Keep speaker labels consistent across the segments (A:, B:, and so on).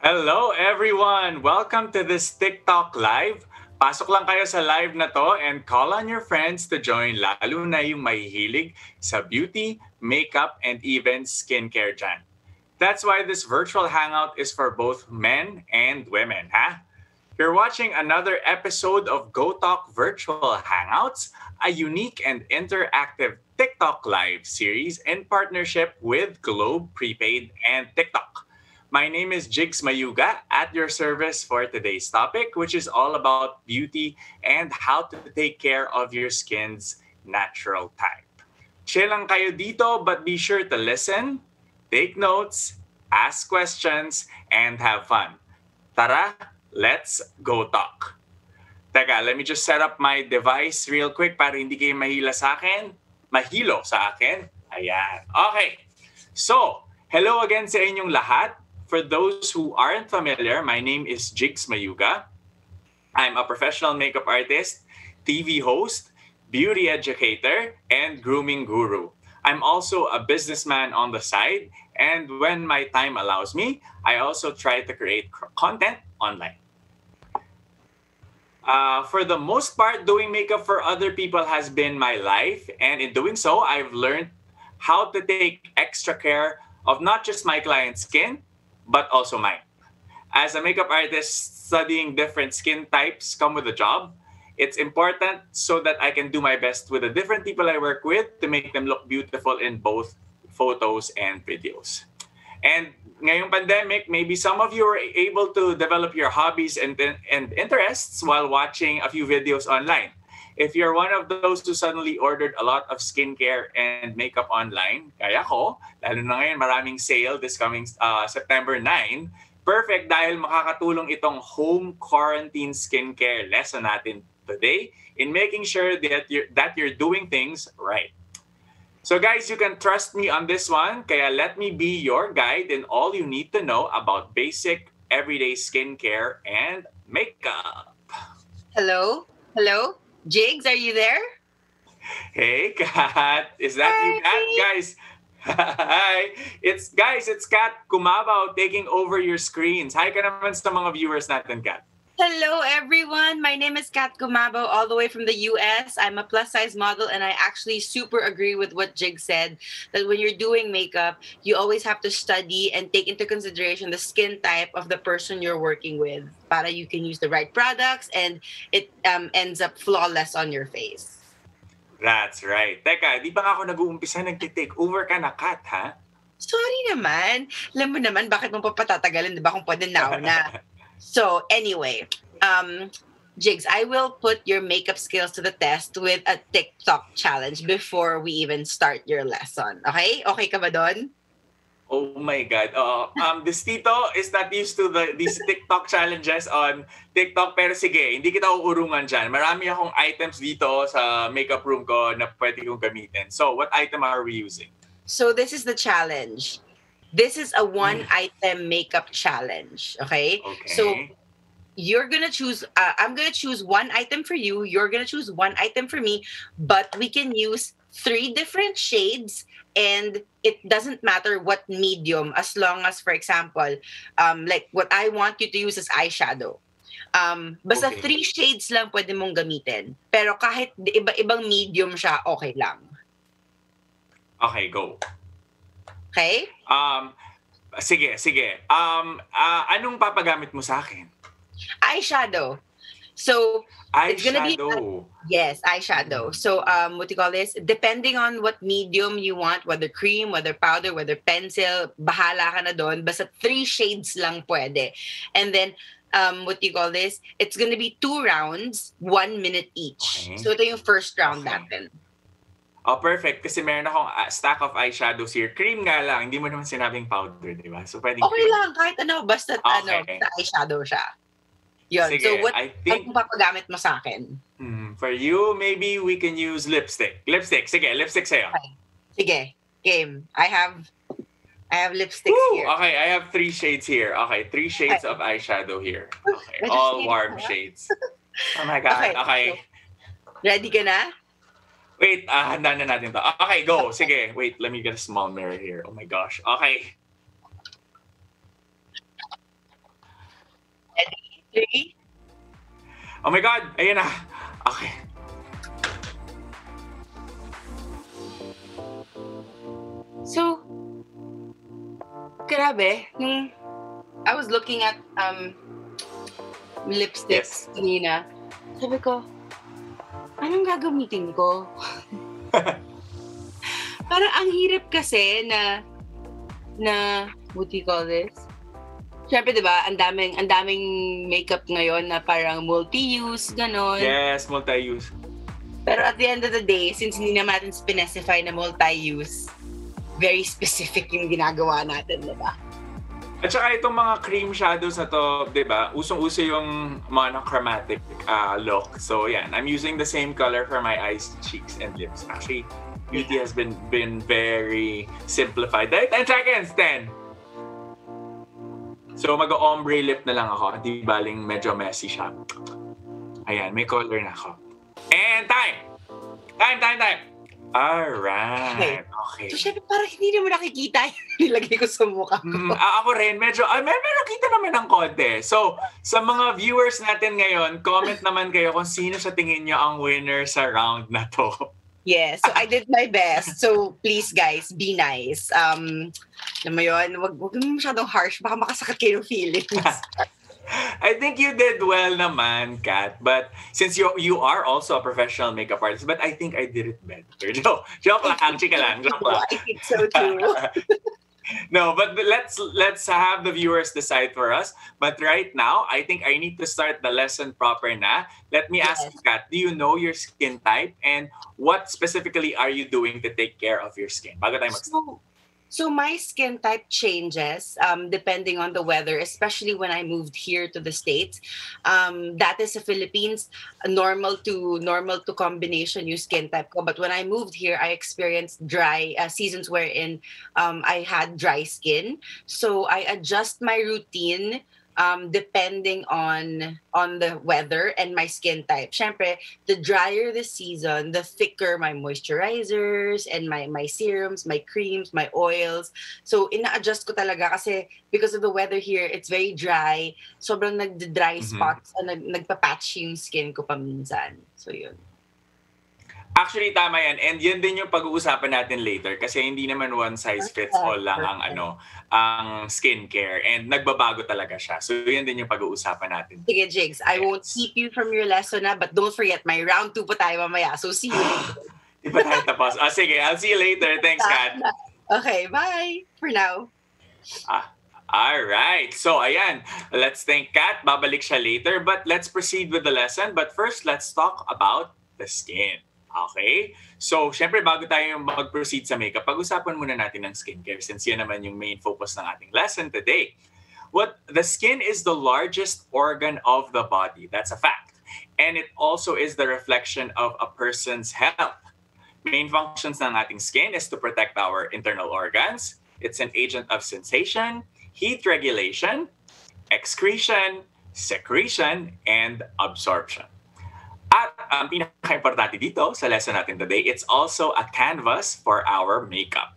A: Hello everyone! Welcome to this TikTok Live. Pasok lang kayo sa live na to and call on your friends to join lalo na yung mahihilig sa beauty, makeup, and even skincare dyan. That's why this virtual hangout is for both men and women, ha? You're watching another episode of GoTok Virtual Hangouts, a unique and interactive TikTok live series in partnership with Globe Prepaid and TikTok. My name is Jigs Mayuga at your service for today's topic, which is all about beauty and how to take care of your skin's natural type. Chill lang kayo dito, but be sure to listen, take notes, ask questions, and have fun. Tara, let's go talk. Teka, let me just set up my device real quick para hindi kayo mahilo sa akin. Ayan. Okay. So, hello again sa inyong lahat. For those who aren't familiar, my name is Jigs Mayuga. I'm a professional makeup artist, TV host, beauty educator, and grooming guru. I'm also a businessman on the side, and when my time allows me, I also try to create content online. For the most part, doing makeup for other people has been my life, and in doing so, I've learned how to take extra care of not just my client's skin, but also mine. As a makeup artist, studying different skin types come with a job. It's important so that I can do my best with the different people I work with to make them look beautiful in both photos and videos. And ngayong pandemic, maybe some of you are able to develop your hobbies and interests while watching a few videos online. If you're one of those who suddenly ordered a lot of skincare and makeup online, kaya ko, lalo na ngayon maraming sale this coming September 9, perfect dahil makakatulong itong home quarantine skincare lesson natin today in making sure that you're doing things right. So guys, you can trust me on this one, kaya let me be your guide in all you need to know about basic everyday skincare and makeup.
B: Hello? Hello? Jigs, are you there?
A: Hey, Kat. Is that you, Kat?
B: Hi.
A: Guys, hi. It's Kat Gumabao taking over your screens. Hi ka naman sa mga viewers natin, Kat.
B: Hello, everyone. My name is Kat Gumabao, all the way from the US. I'm a plus size model, and I actually super agree with what Jig said that when you're doing makeup, you always have to study and take into consideration the skin type of the person you're working with para you can use the right products and it ends up flawless on your face.
A: That's right. Teka, di ba ako nag-uumpisa nag-take over ka na, Kat, ha?
B: Sorry naman. Alam mo naman, bakit mo pa patatagalin, di ba, kung pwede now na. So anyway, Jigs, I will put your makeup skills to the test with a TikTok challenge before we even start your lesson. Okay? Okay ka ba doon?
A: Oh my God. This Tito is not used to these TikTok challenges on TikTok. Pero sige, hindi kita uurungan dyan. Marami akong items dito sa makeup room ko na pwede kong gamitin. So, what item are we using?
B: So this is the challenge. This is a one-item makeup challenge. Okay? So you're gonna choose. I'm gonna choose one item for you. You're gonna choose one item for me. But we can use 3 different shades, and it doesn't matter what medium, as long as, for example, like what I want you to use is eyeshadow. Basta 3 shades lang pwede mong gamitin. Pero kahit iba-ibang medium siya, okay lang.
A: Okay, go.
B: Okay?
A: Sige. Anong papagamit mo sa akin?
B: Eyeshadow. So it's gonna be yes, eyeshadow. So what do you call this? Depending on what medium you want, whether cream, whether powder, whether pencil, bahala ka na doon. Basta 3 shades lang pwede. And then what do you call this? It's gonna be 2 rounds, 1 minute each. Okay. So ito yung first round natin.
A: Oh, perfect. Kasi meron akong stack of eyeshadows here. Cream nga lang. Hindi mo naman sinabing powder, di ba? So, pwedeng
B: okay
A: cream.
B: Lang. Kahit ano. Basta basta eyeshadow siya. Yun.
A: Sige,
B: so, what
A: think,
B: anong papagamit mo sa akin?
A: For you, maybe we can use lipstick. Lipstick. Sige, lipstick sa'yo.
B: Okay. Sige. Game. I have lipsticks here.
A: Okay, I have 3 shades here. Okay, 3 shades of eyeshadow here. Okay, all warm shades. Oh my God. Okay.
B: So, ready ka na?
A: Wait, handa na natin to. Okay, go. Sige, wait, let me get a small mirror here. Oh my gosh. Okay.
B: Ready? Three.
A: Oh my God! Ayun na. Okay.
B: So, grabe, nung I was looking at lipsticks
A: Yes.
B: kanina, sabi ko, anong gagamitin ko? Parang ang hirap kasi na what do you call this? Siyempre, di ba, ang daming makeup ngayon na parang multi-use, ganon.
A: Yes, multi-use.
B: Pero at the end of the day, since hindi naman natin specify na multi-use, very specific yung ginagawa natin, di ba?
A: At saka itong mga cream shadows na to, di ba, usong-uso yung monochromatic look. So yan, I'm using the same color for my eyes, cheeks, and lips. Actually, beauty has been very simplified. 10 seconds, 10! So mag-ombre lip na lang ako. Di baling medyo messy siya. Ayan, may color na ako. And time! Time! Alright. Okay.
B: So, syempre, parang hindi naman nakikita yung nilagay ko sa mukha ko.
A: Ako rin, medyo, meron kita naman ng konti. So, sa mga viewers natin ngayon, comment naman kayo kung sino sa tingin nyo ang winner sa round na to.
B: Yes, so I did my best. So, please guys, be nice. Alam mo yun, wag mo masyadong harsh, baka makasakit kayo ng feelings.
A: I think you did well naman, Kat. But since you are also a professional makeup artist, but I think I did it better. No, joke lang, chika lang, joke lang.
B: I think so too.
A: No, but let's have the viewers decide for us. But right now, I think I need to start the lesson proper na. Let me ask you, Kat, do you know your skin type? And what specifically are you doing to take care of your skin? Bago tayo mag-start.
B: So my skin type changes depending on the weather, especially when I moved here to the States. That is the Philippines, normal to combination yung skin type ko. But when I moved here, I experienced dry seasons wherein I had dry skin. So I adjust my routine depending on the weather and my skin type. Syempre, the drier the season, the thicker my moisturizers and my serums, my creams, my oils. So, ina-adjust ko talaga kasi because of the weather here, it's very dry. Sobrang nagda-dry spots, nagpa-patch yung skin ko paminsan. So, yun.
A: Actually, tama yan. And yun din yung pag-uusapan natin later kasi hindi naman one size fits all lang ang skincare. And nagbabago talaga siya. So, yun din yung pag-uusapan natin.
B: Sige, Jigs. I won't keep you from your lesson but don't forget, may round 2 pa tayo mamaya. So, see you later.
A: Di pa tayo tapos. Sige, I'll see you later. Thanks, Kat.
B: Okay, bye for now.
A: Alright. So, ayan. Let's thank Kat. Babalik siya later. But let's proceed with the lesson. But first, let's talk about the skin. Okay? So, syempre, bago tayo mag-proceed sa makeup, pag-usapan muna natin ng skincare since yan naman yung main focus ng ating lesson today. The skin is the largest organ of the body. That's a fact. And it also is the reflection of a person's health. Main functions ng ating skin is to protect our internal organs. It's an agent of sensation, heat regulation, excretion, secretion, and absorption. At ang pinaka-importante dito sa lesson natin today, it's also a canvas for our makeup.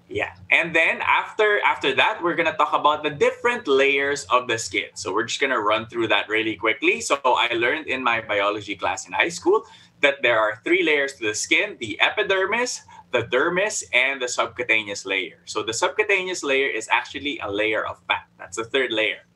A: Yeah. And then after that, we're gonna talk about the different layers of the skin. So we're just gonna run through that really quickly. So I learned in my biology class in high school that there are 3 layers to the skin: the epidermis, the dermis, and the subcutaneous layer. So the subcutaneous layer is actually a layer of fat. That's the 3rd layer.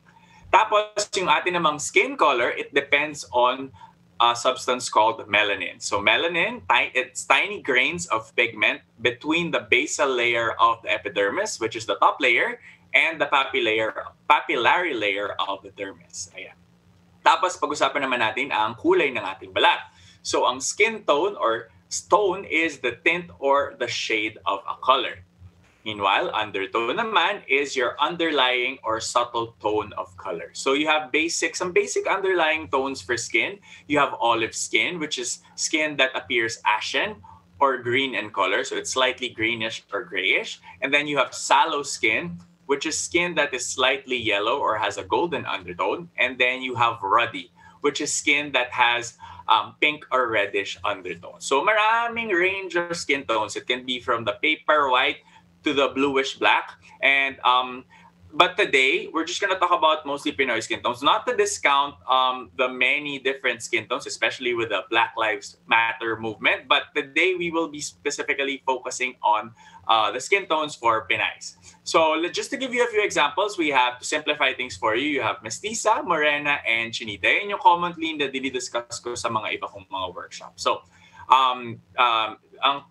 A: Tapos yung atin namang skin color, it depends on a substance called melanin. So melanin, it's tiny grains of pigment between the basal layer of the epidermis, which is the top layer, and the papillary layer of the dermis. Ayan. Tapos pag-usapan naman natin ang kulay ng ating balat. So ang skin tone or tone is the tint or the shade of a color. Meanwhile, undertone naman is your underlying or subtle tone of color. So you have some basic underlying tones for skin. You have olive skin, which is skin that appears ashen or green in color. So it's slightly greenish or grayish. And then you have sallow skin, which is skin that is slightly yellow or has a golden undertone. And then you have ruddy, which is skin that has pink or reddish undertone. So maraming range of skin tones. It can be from the paper white to the bluish black. And but today, we're just going to talk about mostly Pinoy skin tones, not to discount the many different skin tones, especially with the Black Lives Matter movement. But today, we will be specifically focusing on the skin tones for Pinays. So just to give you a few examples, we have, to simplify things for you, you have Mestiza, Morena, and Chinita. Yan yung commonly na dinidiscuss ko sa mga iba kong mga workshops. So, ang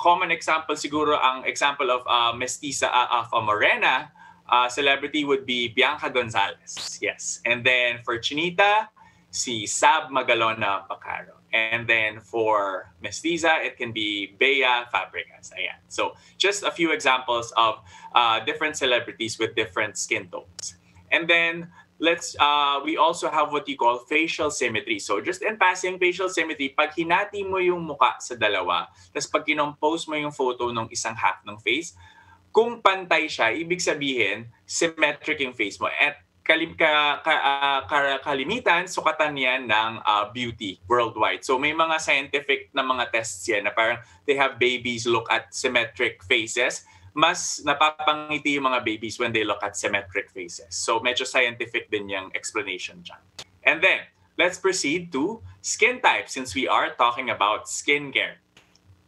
A: common example siguro, ang example of Mestiza of a Morena, celebrity would be Bianca Gonzalez. Yes. And then for Chinita, si Sab Magalona Pacaro. And then for Mestiza, it can be Bea Fabregas. Ayan. So just a few examples of different celebrities with different skin tones. And then we also have what you call facial symmetry. So just in passing, facial symmetry, pag hinati mo yung muka sa dalawa, tapos pag kinompose mo yung photo ng isang half ng face, kung pantay siya, ibig sabihin, symmetric yung face mo. At kalimitan, sukatan yan ng beauty worldwide. So may mga scientific na mga tests yan na parang they have babies look at symmetric faces. Mas napapangiti yung mga babies when they look at symmetric faces. So medyo scientific din yung explanation dyan. And then, let's proceed to skin type since we are talking about skincare.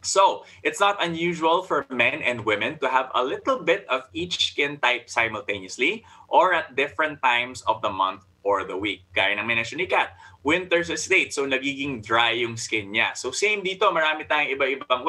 A: So, it's not unusual for men and women to have a little bit of each skin type simultaneously or at different times of the month or the week. Gaya ng mention ni Kat, winter's a state, so nagiging dry yung skin niya. So, same dito, marami tayong iba-ibang,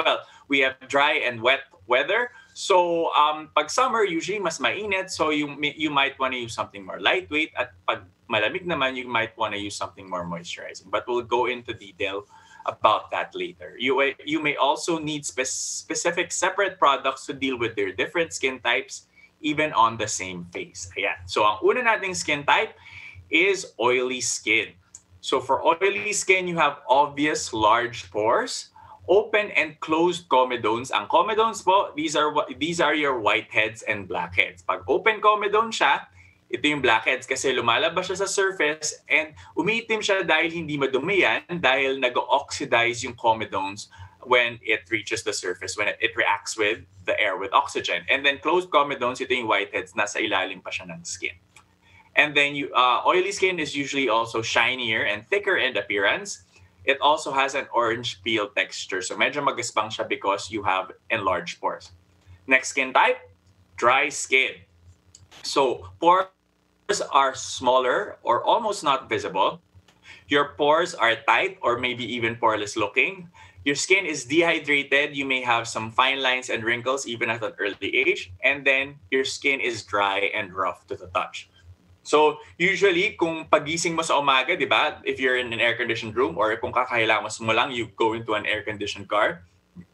A: we have dry and wet weather. So, pag summer, usually mas mainit, so you might want to use something more lightweight. At pag malamig naman, you might want to use something more moisturizing. But we'll go into detail about that later. You may also need specific separate products to deal with their different skin types, even on the same face. Ayan. So, ang una nating skin type is oily skin. So, for oily skin, you have obvious large pores, open and closed comedones. Ang comedones po, these are your whiteheads and blackheads. Pag open comedone siya, ito yung blackheads kasi lumalabas siya sa surface and umiitim siya dahil hindi madumi yan, dahil nag-oxidize yung comedones when it reaches the surface, when it reacts with the air, with oxygen. And then closed comedones, ito yung whiteheads, nasa ilalim pa siya ng skin. And then oily skin is usually also shinier and thicker in appearance. It also has an orange peel texture. So medyo magaspang siya because you have enlarged pores. Next skin type, dry skin. So pores are smaller or almost not visible. Your pores are tight or maybe even poreless looking. Your skin is dehydrated. You may have some fine lines and wrinkles even at an early age. And then your skin is dry and rough to the touch. So usually, kung pagising mo sa umaga, di ba, if you're in an air-conditioned room or kung kakahilamos mo lang, you go into an air-conditioned car,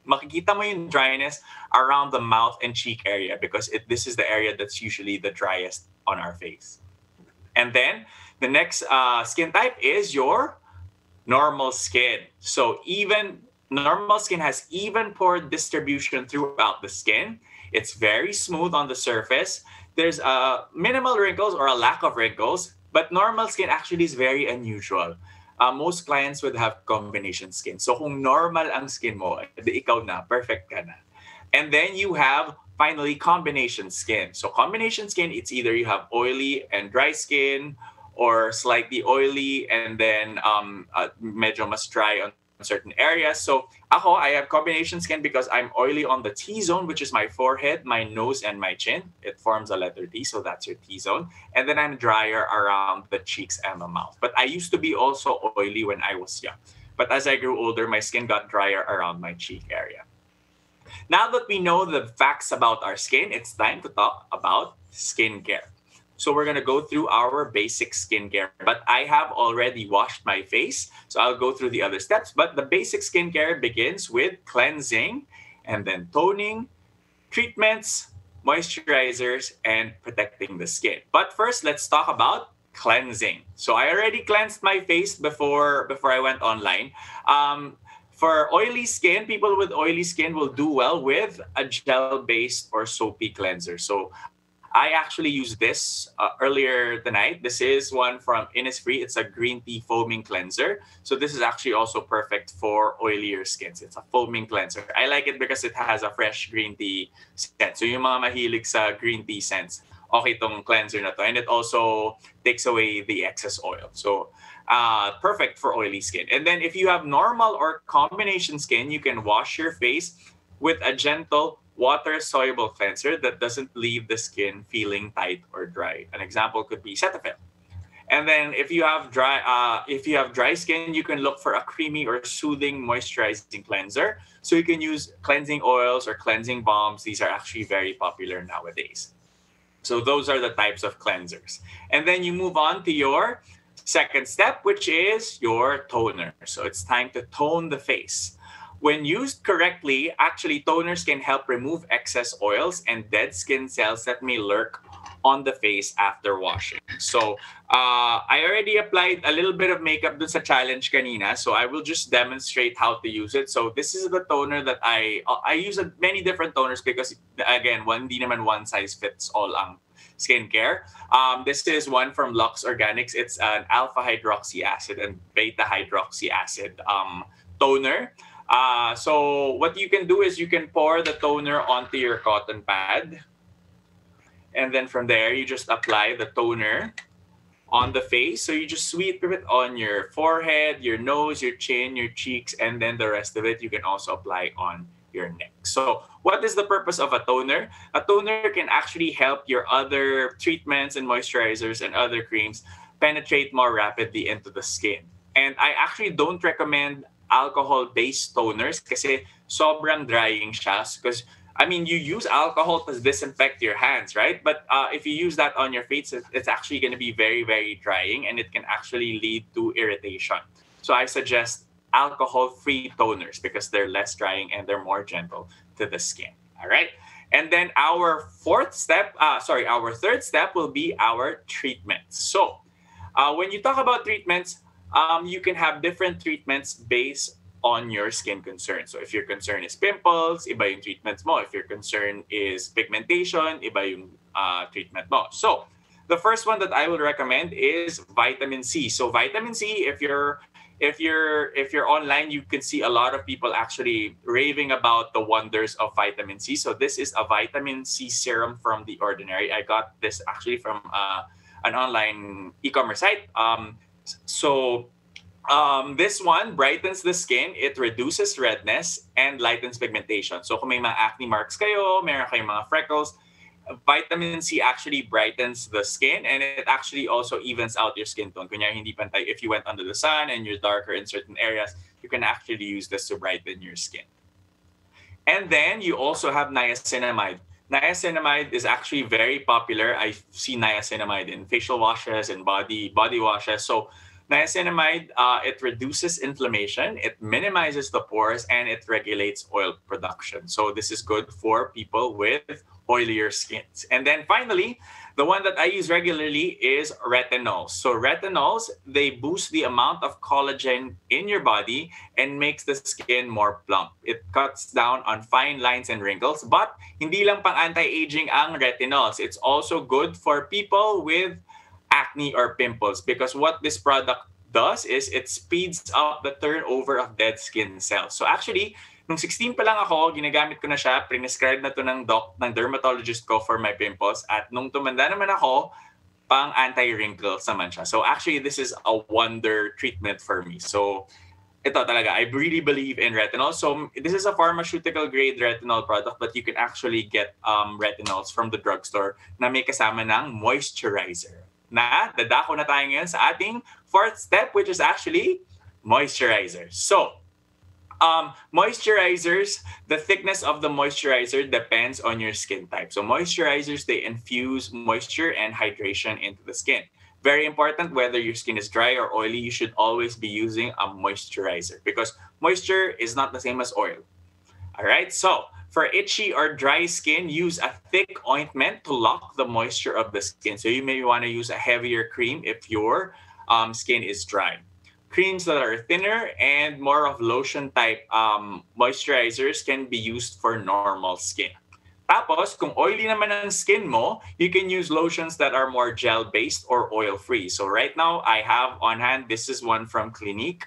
A: makikita mo yung dryness around the mouth and cheek area because this is the area that's usually the driest on our face. And then the next skin type is your normal skin. So even normal skin has even pore distribution throughout the skin. It's very smooth on the surface. There's minimal wrinkles or a lack of wrinkles, but normal skin actually is very unusual. Most clients would have combination skin. So kung normal ang skin mo, ikaw na, perfect ka na. And then you have finally combination skin. So combination skin, it's either you have oily and dry skin or slightly oily and then medyo mas dry on certain areas. So I have combination skin because I'm oily on the T-zone, which is my forehead, my nose, and my chin. It forms a letter T, so that's your T-zone. And then I'm drier around the cheeks and the mouth. But I used to be also oily when I was young. But as I grew older, my skin got drier around my cheek area. Now that we know the facts about our skin, it's time to talk about skincare. So we're going to go through our basic skincare. But I have already washed my face, so I'll go through the other steps. But the basic skincare begins with cleansing and then toning, treatments, moisturizers, and protecting the skin. But first, let's talk about cleansing. So I already cleansed my face before I went online. For oily skin, people with oily skin will do well with a gel-based or soapy cleanser. So I actually used this earlier tonight. This is one from Innisfree. It's a green tea foaming cleanser. So this is actually also perfect for oilier skins. It's a foaming cleanser. I like it because it has a fresh green tea scent. So yung mga mahilig sa green tea scents, okay tong cleanser na to. And it also takes away the excess oil. So, perfect for oily skin. And then if you have normal or combination skin, you can wash your face with a gentle water-soluble cleanser that doesn't leave the skin feeling tight or dry. An example could be Cetaphil. And then if you have dry skin, you can look for a creamy or soothing moisturizing cleanser. So you can use cleansing oils or cleansing balms. These are actually very popular nowadays. So those are the types of cleansers. And then you move on to your second step, which is your toner. So it's time to tone the face. When used correctly, actually toners can help remove excess oils and dead skin cells that may lurk on the face after washing. So I already applied a little bit of makeup dun sa challenge kanina, so I will just demonstrate how to use it. So this is the toner that I use many different toners because again, hindi naman one size fits all ang skincare. This is one from Lux Organics. It's an alpha hydroxy acid and beta hydroxy acid toner. So what you can do is you can pour the toner onto your cotton pad. And then from there, you just apply the toner on the face. So you just sweep it on your forehead, your nose, your chin, your cheeks, and then the rest of it you can also apply on your neck. So what is the purpose of a toner? A toner can actually help your other treatments and moisturizers and other creams penetrate more rapidly into the skin. And I actually don't recommend alcohol-based toners kasi sobrang drying siya. Because I mean, you use alcohol to disinfect your hands, right? But if you use that on your face, it's actually going to be very, very drying and it can actually lead to irritation. So I suggest alcohol-free toners because they're less drying and they're more gentle to the skin. All right. And then our our third step will be our treatments. So when you talk about treatments, you can have different treatments based on your skin concern. So if your concern is pimples, iba yung treatments mo. If your concern is pigmentation, iba yung treatment mo. So the first one that I would recommend is vitamin C. So vitamin C, if you're online, you can see a lot of people actually raving about the wonders of vitamin C. So this is a vitamin C serum from The Ordinary. I got this actually from an online e-commerce site. This one brightens the skin, it reduces redness, and lightens pigmentation. So kung may mga acne marks kayo, meron kayong mga freckles, vitamin C actually brightens the skin and it actually also evens out your skin tone. Kunyari hindi pantay, if you went under the sun and you're darker in certain areas, you can actually use this to brighten your skin. And then you also have niacinamide. Niacinamide is actually very popular. I see niacinamide in facial washes and body washes. So niacinamide, it reduces inflammation, it minimizes the pores, and it regulates oil production. So this is good for people with oilier skins. And then finally, the one that I use regularly is retinols. So retinols, they boost the amount of collagen in your body and makes the skin more plump. It cuts down on fine lines and wrinkles, but hindi lang pang anti-aging ang retinols. It's also good for people with acne or pimples because what this product does is it speeds up the turnover of dead skin cells. So actually, nung 16 pa lang ako, ginagamit ko na siya, prescribe na to ng dermatologist ko for my pimples, at nung tumanda naman ako, pang anti-wrinkles naman siya. So actually, this is a wonder treatment for me. So ito talaga, I really believe in retinol. So this is a pharmaceutical grade retinol product, but you can actually get retinols from the drugstore na may kasama ng moisturizer. Na dadako na tayo ngayon sa ating fourth step, which is actually moisturizer. So moisturizers, the thickness of the moisturizer depends on your skin type. So moisturizers, they infuse moisture and hydration into the skin. Very important, whether your skin is dry or oily, you should always be using a moisturizer because moisture is not the same as oil. All right, so for itchy or dry skin, use a thick ointment to lock the moisture of the skin. So you may want to use a heavier cream if your skin is dry. Creams that are thinner and more of lotion type moisturizers can be used for normal skin. Tapos, kung oily naman ang skin mo, you can use lotions that are more gel-based or oil-free. So right now, I have on hand, this is one from Clinique.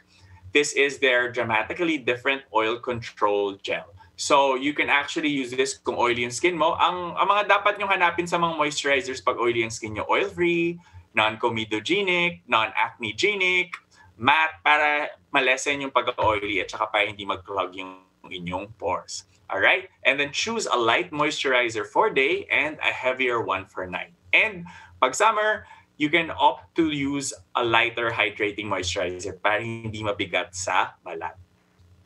A: This is their dramatically different oil control gel. So you can actually use this kung oily yung skin mo. Ang mga dapat nyong hanapin sa mga moisturizers pag oily yung skin nyo, oil-free, non-comedogenic, non-acnegenic, matte, para malesen yung pag-oily at saka para hindi mag-clog yung inyong pores. Alright? And then choose a light moisturizer for day and a heavier one for night. And pag summer, you can opt to use a lighter hydrating moisturizer para hindi mabigat sa balat.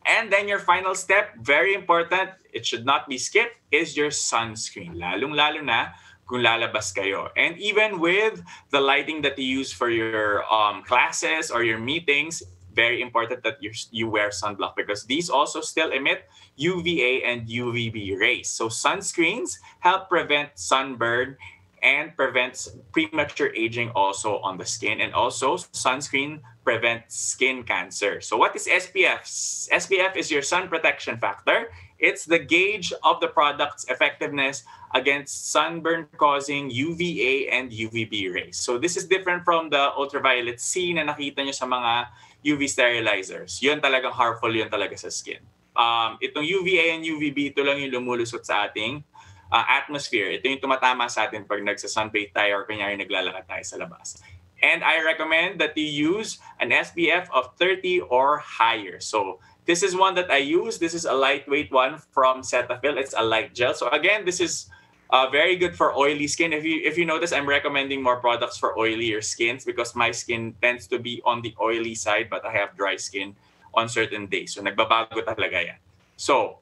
A: And then your final step, very important, it should not be skipped, is your sunscreen. Lalong-lalo na kung lalabas kayo. And even with the lighting that you use for your classes or your meetings, very important that you wear sunblock because these also still emit UVA and UVB rays. So sunscreens help prevent sunburn and prevents premature aging also on the skin. And also, sunscreen prevents skin cancer. So what is SPF? SPF is your sun protection factor. It's the gauge of the product's effectiveness against sunburn-causing UVA and UVB rays. So this is different from the ultraviolet C na nakita nyo sa mga UV sterilizers. Yun talagang harmful, yun talaga sa skin. Itong UVA and UVB, ito lang yung lumulusot sa ating atmosphere. Ito yung tumatama sa atin pag nagsa-sunbathe tayo or kunyari naglalakad tayo sa labas. And I recommend that you use an SPF of 30 or higher. So this is one that I use. This is a lightweight one from Cetaphil. It's a light gel. So again, this is very good for oily skin. If you notice, I'm recommending more products for oilier skins because my skin tends to be on the oily side, but I have dry skin on certain days. So nagbabago talaga yan. So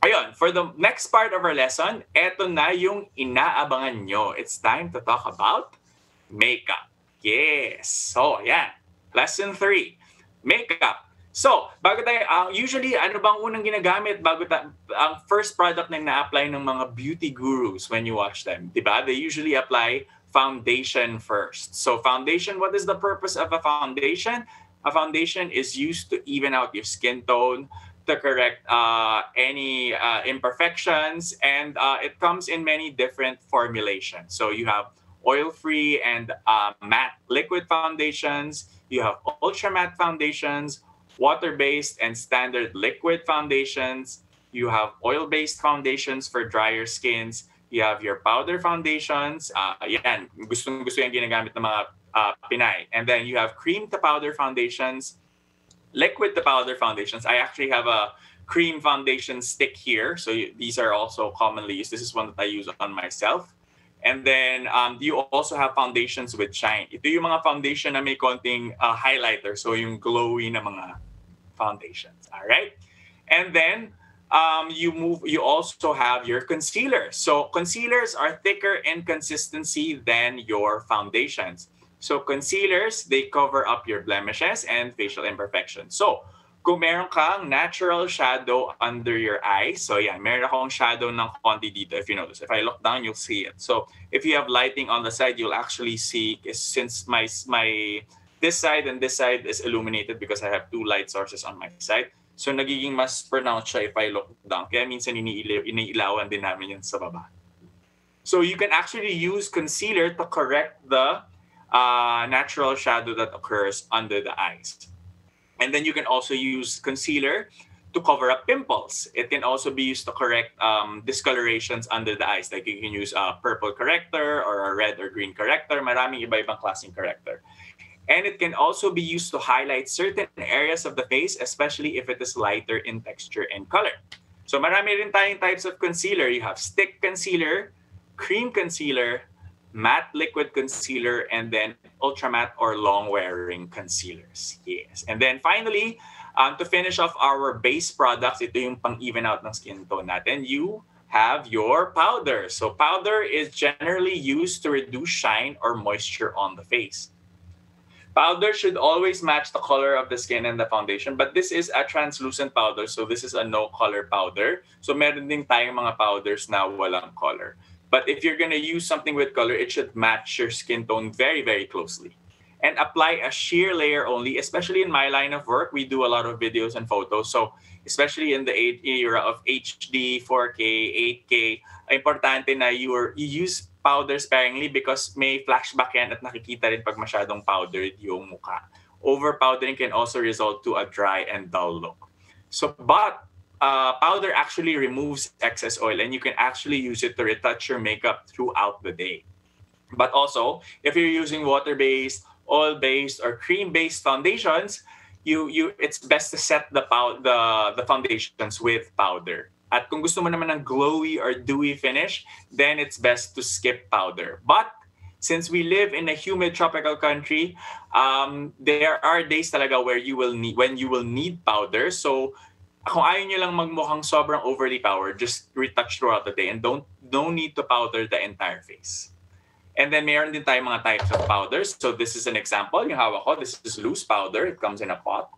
A: ayun, for the next part of our lesson, eto na yung inaabangan nyo. It's time to talk about makeup. Yes. So, yan. Lesson 3, makeup. So, bago tayo, usually, ano bang unang ginagamit bago ang first product na na-apply ng mga beauty gurus when you watch them? Diba? They usually apply foundation first. So, foundation, what is the purpose of a foundation? A foundation is used to even out your skin tone, to correct any imperfections, and it comes in many different formulations. So you have oil-free and matte liquid foundations, you have ultra matte foundations, water-based and standard liquid foundations, you have oil-based foundations for drier skins, you have your powder foundations, yan, gustong-gusto yung ginagamit ng mga Pinay. And then you have cream to powder foundations, liquid to powder foundations. I actually have a cream foundation stick here. So these are also commonly used. This is one that I use on myself. And then you also have foundations with shine. Ito yung mga foundation na may konting highlighter. So yung glowy na mga foundations. All right? And then you also have your concealers. So concealers are thicker in consistency than your foundations. So concealers, they cover up your blemishes and facial imperfections. So kung meron kang natural shadow under your eyes, so yan, meron akong shadow ng konti dito if you notice. If I look down, you'll see it. So if you have lighting on the side, you'll actually see, since my this side and this side is illuminated because I have two light sources on my side. So nagiging mas pronounced siya if I look down. Kaya minsan iniilawan din namin yun sa baba. So you can actually use concealer to correct the natural shadow that occurs under the eyes. And then you can also use concealer to cover up pimples. It can also be used to correct discolorations under the eyes. Like you can use a purple corrector or a red or green corrector. Maraming iba-ibang klaseng corrector. And it can also be used to highlight certain areas of the face, especially if it is lighter in texture and color. So marami rin tayong types of concealer. You have stick concealer, cream concealer, matte liquid concealer, and then ultra matte or long wearing concealers. Yes. And then finally, to finish off our base products, ito yung pang-even out ng skin tone natin, you have your powder. So powder is generally used to reduce shine or moisture on the face. Powder should always match the color of the skin and the foundation, but this is a translucent powder, so this is a no-color powder. So meron din tayong mga powders na walang color. But if you're gonna use something with color, it should match your skin tone very, very closely. And apply a sheer layer only, especially in my line of work. We do a lot of videos and photos. So especially in the era of HD, 4K, 8K, importante na you use powder sparingly because may flashback yan at nakikita rin pag masyadong powdered yung mukha. Overpowdering can also result to a dry and dull look. So, but powder actually removes excess oil, and you can actually use it to retouch your makeup throughout the day. But also, if you're using water-based, oil-based, or cream-based foundations, you it's best to set the foundations with powder. At kung gusto mo naman ng glowy or dewy finish, then it's best to skip powder. But since we live in a humid tropical country, there are days talaga where you will need powder. So kung ayaw nyo lang magmukhang sobrang overly powered, just retouch throughout the day and don't need to powder the entire face. And then meron din tayong mga types of powders. So this is an example. Yung hawak ko, this is loose powder. It comes in a pot.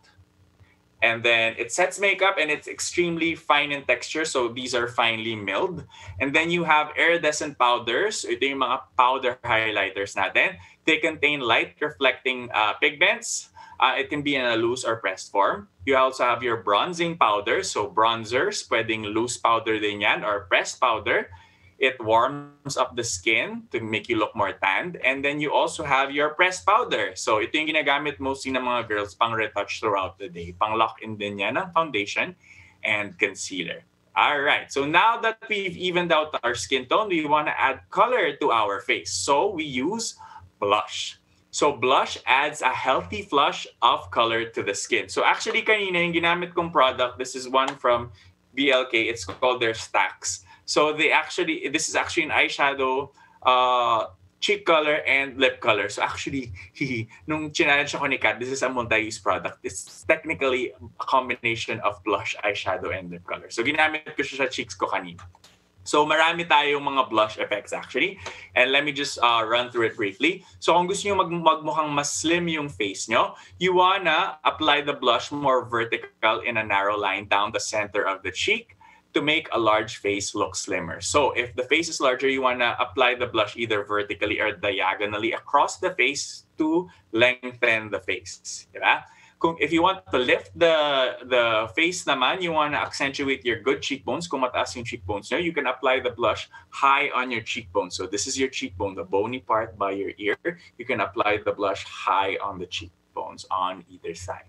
A: And then it sets makeup and it's extremely fine in texture. So these are finely milled. And then you have iridescent powders. Ito yung mga powder highlighters natin. They contain light reflecting pigments. It can be in a loose or pressed form. You also have your bronzing powder. So bronzers, pwedeng loose powder din yan or pressed powder. It warms up the skin to make you look more tanned. And then you also have your pressed powder. So ito yung ginagamit mostly ng mga girls pang retouch throughout the day. Pang lock in din yan ng foundation and concealer. All right. So now that we've evened out our skin tone, we want to add color to our face. So we use blush. So blush adds a healthy flush of color to the skin. So actually kanina yung ginamit kong product, this is one from BLK. It's called their Stacks. So this is actually an eyeshadow, cheek color, and lip color. So actually, nung challenge ako ni Kat, this is a multi-use product. It's technically a combination of blush, eyeshadow, and lip color. So ginamit ko siya sa cheeks ko kanina. So marami tayong mga blush effects actually. And let me just run through it briefly. So kung gusto nyo magmukhang mas slim yung face nyo, you wanna apply the blush more vertical in a narrow line down the center of the cheek to make a large face look slimmer. So if the face is larger, you want to apply the blush either vertically or diagonally across the face to lengthen the face. Diba? If you want to lift the face naman, you want to accentuate your good cheekbones. Kung mataas yung cheekbones nyo, you can apply the blush high on your cheekbone. So this is your cheekbone, the bony part by your ear. You can apply the blush high on the cheekbones on either side.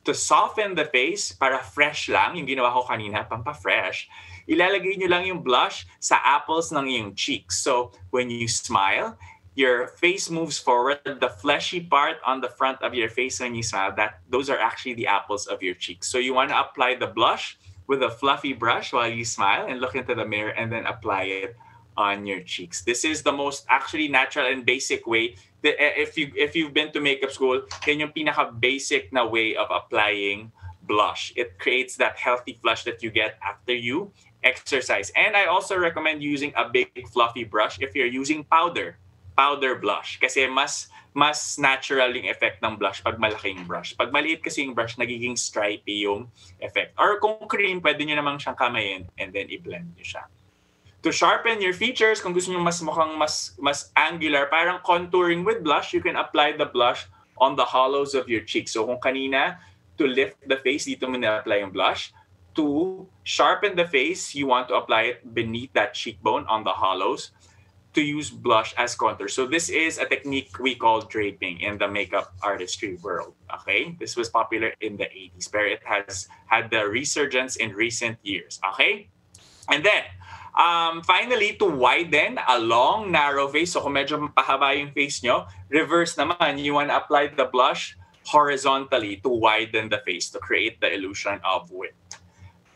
A: To soften the face, para fresh lang, yung ginawa ko kanina, pampa-fresh, ilalagay nyo lang yung blush sa apples ng iyong cheeks. So when you smile, your face moves forward. The fleshy part on the front of your face when you smile, those are actually the apples of your cheeks. So you want to apply the blush with a fluffy brush while you smile and look into the mirror and then apply it on your cheeks. This is the most actually natural and basic way. If you've been to makeup school, yan yung pinaka-basic na way of applying blush. It creates that healthy flush that you get after you exercise. And I also recommend using a big fluffy brush if you're using powder blush. Kasi mas natural yung effect ng blush pag malaking brush. Pag maliit kasi yung brush, nagiging stripy yung effect. Or kung cream, pwede nyo namang siyang kamayin and then i-blend nyo siya. To sharpen your features, kung gusto nyo mas mukhang mas angular, parang contouring with blush, you can apply the blush on the hollows of your cheeks. So kung kanina, to lift the face, dito mo na-apply yung blush. To sharpen the face, you want to apply it beneath that cheekbone on the hollows to use blush as contour. So this is a technique we call draping in the makeup artistry world. Okay? This was popular in the 80s, but it has had the resurgence in recent years. Okay? And then, finally, to widen a long, narrow face, so kung medyo pahaba yung face nyo, reverse naman, you want to apply the blush horizontally to widen the face, to create the illusion of width.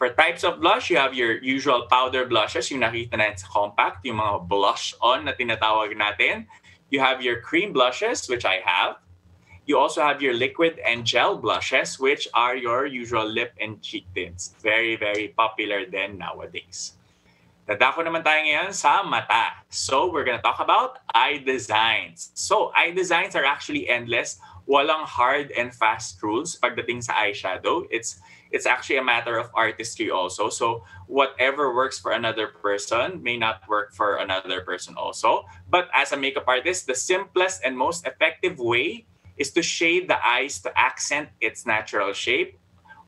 A: For types of blush, you have your usual powder blushes, yung nakita natin sa compact, yung mga blush-on na tinatawag natin. You have your cream blushes, which I have. You also have your liquid and gel blushes, which are your usual lip and cheek tints. Very, very popular then nowadays. Dadako naman tayo ngayon sa mata. So we're gonna talk about eye designs. So eye designs are actually endless. Walang hard and fast rules pagdating sa eyeshadow. It's actually a matter of artistry also. So whatever works for another person may not work for another person also. But as a makeup artist, the simplest and most effective way is to shade the eyes to accent its natural shape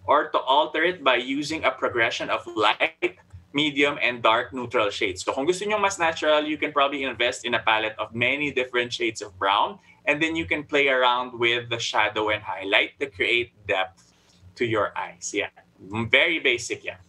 A: or to alter it by using a progression of light, medium, and dark neutral shades. So kung gusto nyo mas natural, you can probably invest in a palette of many different shades of brown, and then you can play around with the shadow and highlight to create depth to your eyes. Yeah, very basic, yeah.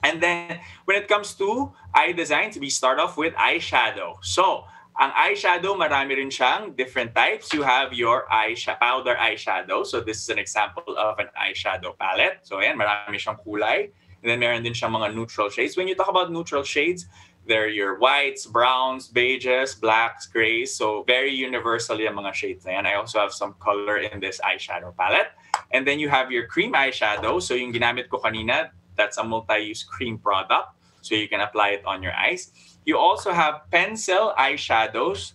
A: And then when it comes to eye designs, we start off with eyeshadow. So, ang eyeshadow, marami rin siyang different types. You have your powder eyeshadow. So this is an example of an eyeshadow palette. So ayan, marami siyang kulay. And then meron din siyang mga neutral shades. When you talk about neutral shades, they're your whites, browns, beiges, blacks, grays. So very universal yung mga shades na yan. I also have some color in this eyeshadow palette. And then you have your cream eyeshadow. So yung ginamit ko kanina, that's a multi-use cream product. So you can apply it on your eyes. You also have pencil eyeshadows.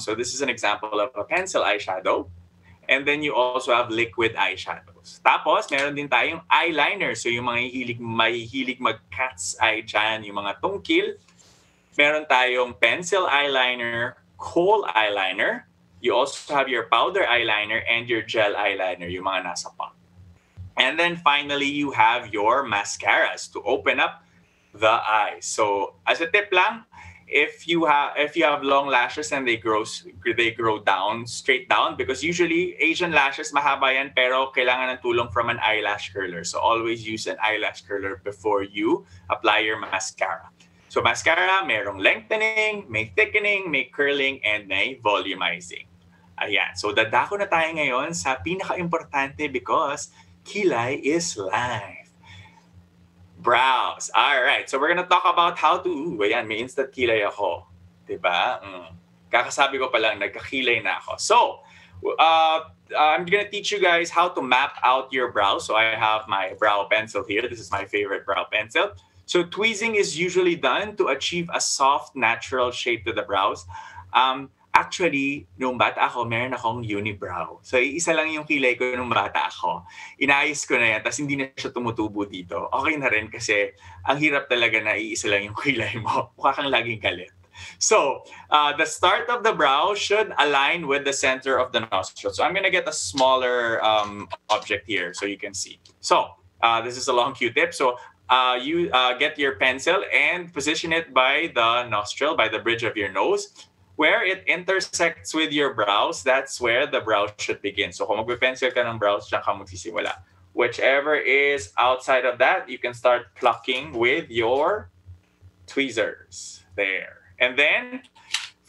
A: So this is an example of a pencil eyeshadow. And then you also have liquid eyeshadows. Tapos, meron din tayong eyeliner. So yung mga mahihilig mag-cat's eye dyan, yung mga tungkil. Meron tayong pencil eyeliner, kohl eyeliner. You also have your powder eyeliner and your gel eyeliner, yung mga nasa pot. And then finally, you have your mascaras to open up the eyes. So as a tip lang, if you have long lashes and they grow down, straight down, because usually Asian lashes mahaba yan, pero kailangan ng tulong from an eyelash curler. So always use an eyelash curler before you apply your mascara. So mascara, merong lengthening, may thickening, may curling, and may volumizing. Ayan. So dadako na tayo ngayon sa pinaka-importante because kilay is life. Brows. All right. So we're gonna talk about how to, ayan, may instant kilay ako. Diba? Kakasabi ko pa lang, nagkakilay na ako. So, I'm gonna teach you guys how to map out your brows. So I have my brow pencil here. This is my favorite brow pencil. So tweezing is usually done to achieve a soft, natural shape to the brows. Actually, nung bata ako, meron akong unibrow. So, isa lang yung kilay ko nung bata ako. Inayos ko na yan, tapos hindi na siya tumutubo dito. Okay na rin kasi ang hirap talaga na iisa lang yung kilay mo. Mukha kang laging galit. So, the start of the brow should align with the center of the nostril. So, I'm gonna get a smaller object here so you can see. So, this is a long Q-tip. So, you get your pencil and position it by the nostril, by the bridge of your nose. Where it intersects with your brows, that's where the brows should begin. So kung magpe-pencil ka ng brows, diyan ka magsisimula. Whichever is outside of that, you can start plucking with your tweezers. There. And then,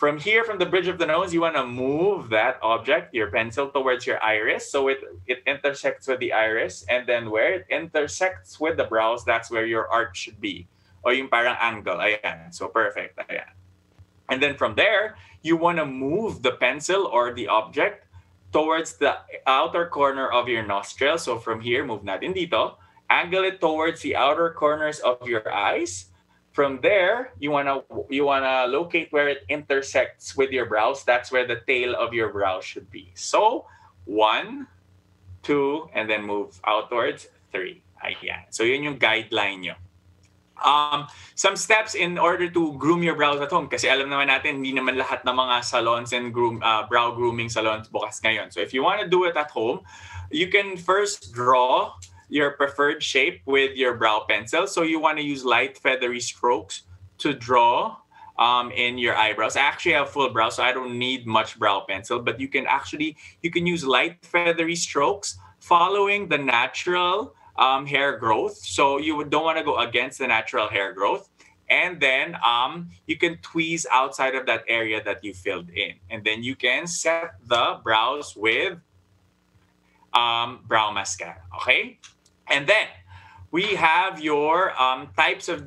A: from here, from the bridge of the nose, you want to move that object, your pencil, towards your iris. So it intersects with the iris. And then where it intersects with the brows, that's where your arch should be. O yung parang angle. Ayan. So perfect. Ayan. And then from there, you want to move the pencil or the object towards the outer corner of your nostril. So from here, move natin dito. Angle it towards the outer corners of your eyes. From there, you wanna locate where it intersects with your brows. That's where the tail of your brow should be. So 1, 2, and then move outwards 3. Ayan. So yun yung guideline nyo. Some steps in order to groom your brows at home kasi alam naman natin hindi naman lahat ng mga salons and brow grooming salons bukas ngayon. So if you want to do it at home, you can first draw your preferred shape with your brow pencil. So you want to use light feathery strokes to draw in your eyebrows. I actually have full brows, so I don't need much brow pencil, but you can use light feathery strokes following the natural hair growth. So you don't want to go against the natural hair growth. And then you can tweeze outside of that area that you filled in. And then you can set the brows with brow mascara. Okay? And then we have your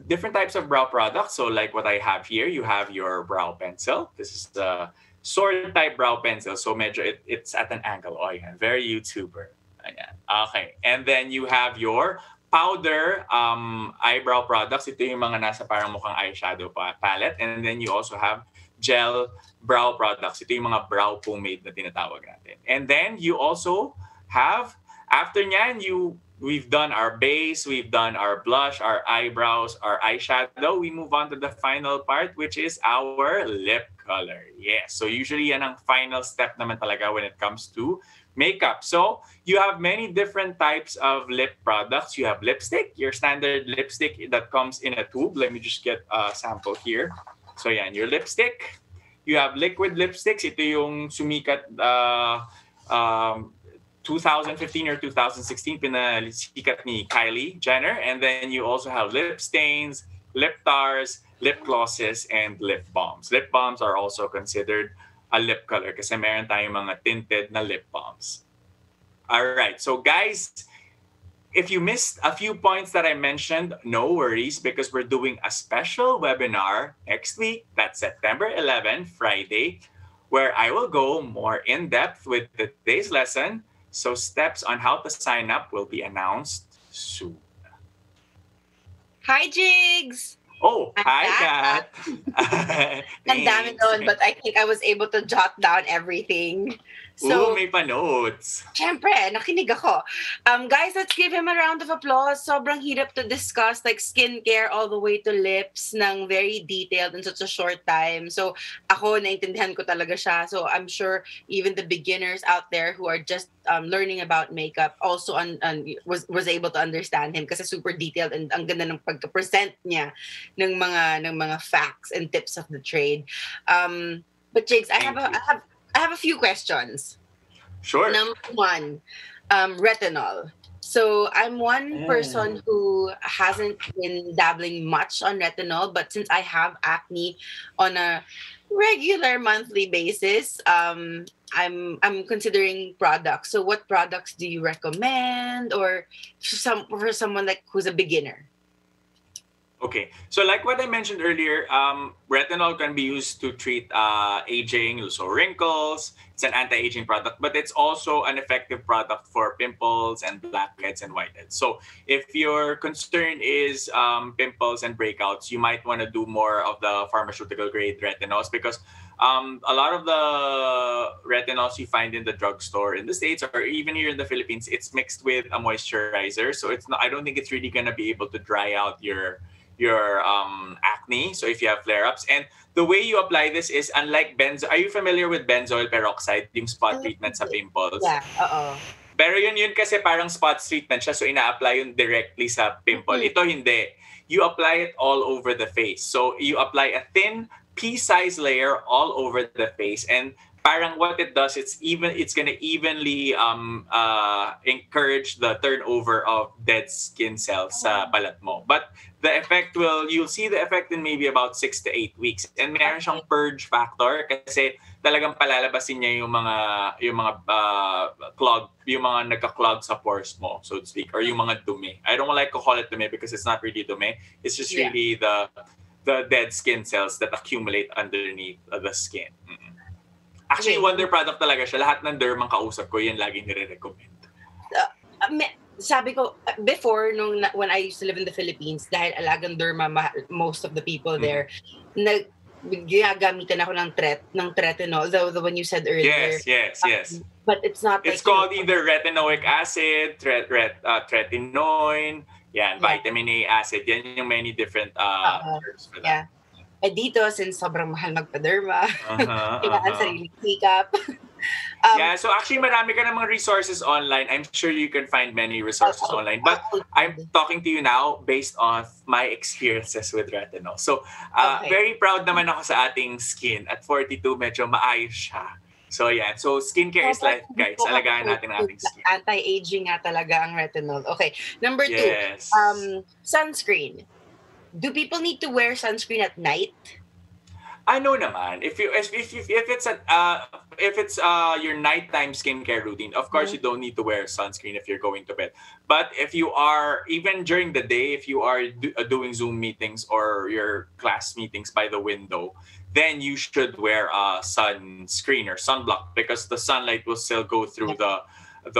A: different types of brow products. So like what I have here, you have your brow pencil. This is the sword type brow pencil. So medyo it's at an angle. Oh, yeah, very YouTuber. Ayan. Okay. And then you have your powder eyebrow products. Ito yung mga nasa parang mukhang eyeshadow palette. And then you also have gel brow products. Ito yung mga brow pomade na tinatawag natin. And then you also have, after nyan, we've done our base, we've done our blush, our eyebrows, our eyeshadow. We move on to the final part, which is our lip color. Yes. So usually yan ang final step naman talaga when it comes to makeup. So you have many different types of lip products. You have lipstick, your standard lipstick that comes in a tube. Let me just get a sample here. So yan, your lipstick. You have liquid lipsticks. Ito yung sumikat 2015 or 2016, pinasikat ni Kylie Jenner. And then you also have lip stains, lip tars, lip glosses, and lip balms. Lip balms are also considered a lip color kasi meron tayong mga tinted na lip balms. All right, so guys, if you missed a few points that I mentioned, no worries because we're doing a special webinar next week. That's September 11, Friday, where I will go more in depth with today's lesson. So steps on how to sign up will be announced soon.
B: Hi, Jigs!
A: Oh, hi, Kat.
B: Ang dami doon, but I think I was able to jot down everything.
A: So, may pa-notes.
B: Siyempre, nakinig ako. Guys, let's give him a round of applause. Sobrang hirap to discuss like skincare all the way to lips ng very detailed in such a short time. So, ako, naintindihan ko talaga siya. So, I'm sure even the beginners out there who are just learning about makeup also was able to understand him kasi super detailed and ang ganda ng pagka-present niya ng mga facts and tips of the trade. But Jigs, I have a few questions.
A: Sure.
B: Number one, retinol. So I'm one person who hasn't been dabbling much on retinol, but since I have acne on a regular monthly basis, I'm considering products. So what products do you recommend, or for someone like who's a beginner?
A: Okay, so like what I mentioned earlier, retinol can be used to treat aging, so wrinkles. It's an anti-aging product, but it's also an effective product for pimples and blackheads and whiteheads. So if your concern is pimples and breakouts, you might want to do more of the pharmaceutical grade retinols because a lot of the retinols you find in the drugstore in the States or even here in the Philippines, it's mixed with a moisturizer. So it's not, I don't think it's really going to be able to dry out your acne, so if you have flare-ups. And the way you apply this is unlike are you familiar with benzoyl peroxide, yung spot treatment sa pimples?
B: Yeah,
A: Pero yun kasi parang spot treatment siya, so ina-apply yun directly sa pimple. Ito hindi. You apply it all over the face. So you apply a thin pea-sized layer all over the face, and parang what it does, it's gonna evenly encourage the turnover of dead skin cells sa balat mo. But the effect you'll see the effect in maybe about 6 to 8 weeks. And meron siyang purge factor kasi talagang palalabasin niya yung mga clog, yung mga nagka-clog sa pores mo, so to speak, or yung mga dumi. I don't like to call it dumi because it's not really dumi. It's just really the dead skin cells that accumulate underneath the skin. Actually, wonder product talaga siya. Lahat ng derm ang kausap ko, yan laging nire-recommend.
B: Sabi ko, before, when I used to live in the Philippines, dahil alagang derma, most of the people there, ginagamitan ako ng retinol, the one you said earlier.
A: Yes.
B: But it's not
A: it's called either retinoic acid, tretinoin, vitamin A acid. Yan yung many different terms for that.
B: Dito, since sobrang mahal magpa-derma, kailangan sariling makeup.
A: So actually marami ka namang resources online. I'm sure you can find many resources online. But I'm talking to you now based on my experiences with retinol. So very proud naman ako sa ating skin. At 42, medyo maayos siya. So so skincare is life, guys. Alagaan natin ang ating skin.
B: Anti-aging nga talaga ang retinol. Okay, number 2, sunscreen. Do people need to wear sunscreen at night?
A: I know naman. If it's your nighttime skincare routine, of course you don't need to wear sunscreen if you're going to bed. But if you are, even during the day, if you are doing Zoom meetings or your class meetings by the window, then you should wear a sunscreen or sunblock because the sunlight will still go through the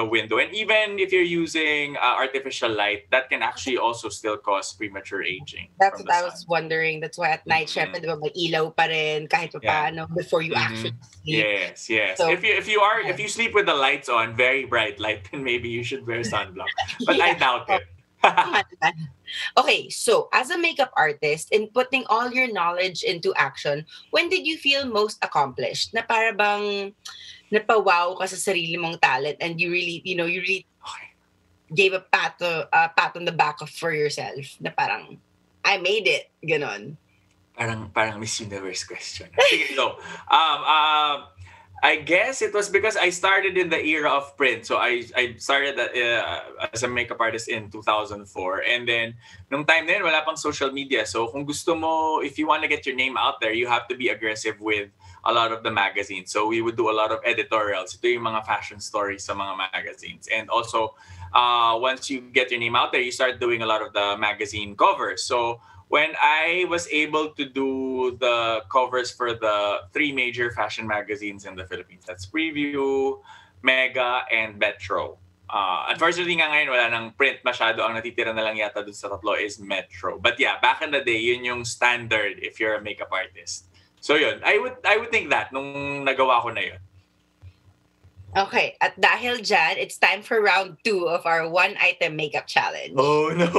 A: window. And even if you're using artificial light, that can actually also still cause premature aging.
B: That's what I was wondering. That's why at night, syempre, di ba, may ilaw pa rin kahit paano before you actually sleep.
A: Yes. So, if you sleep with the lights on, very bright light, then maybe you should wear sunblock. But I doubt it.
B: Okay, so as a makeup artist, in putting all your knowledge into action, when did you feel most accomplished? Na para bang napawaw ka sa sarili mong talent and you really gave a pat on the back for yourself na parang, I made it, ganon.
A: Parang Miss Universe question. Sige, go. I guess it was because I started in the era of print. So I started as a makeup artist in 2004. And then, nung time na yun, wala pang social media. So kung gusto mo, if you want to get your name out there, you have to be aggressive with a lot of the magazines. So we would do a lot of editorials. Ito yung mga fashion stories sa mga magazines. And also, once you get your name out there, you start doing a lot of the magazine covers. So when I was able to do the covers for the three major fashion magazines in the Philippines, that's Preview, Mega, and Metro. Unfortunately nga ngayon, wala nang print masyado. Ang natitira na lang yata dun sa tatlo is Metro. But yeah, back in the day, yun yung standard if you're a makeup artist. So yun, I would think that nung nagawa ko na yun.
B: Okay, at dahil dyan, it's time for round 2 of our one-item makeup challenge.
A: Oh no,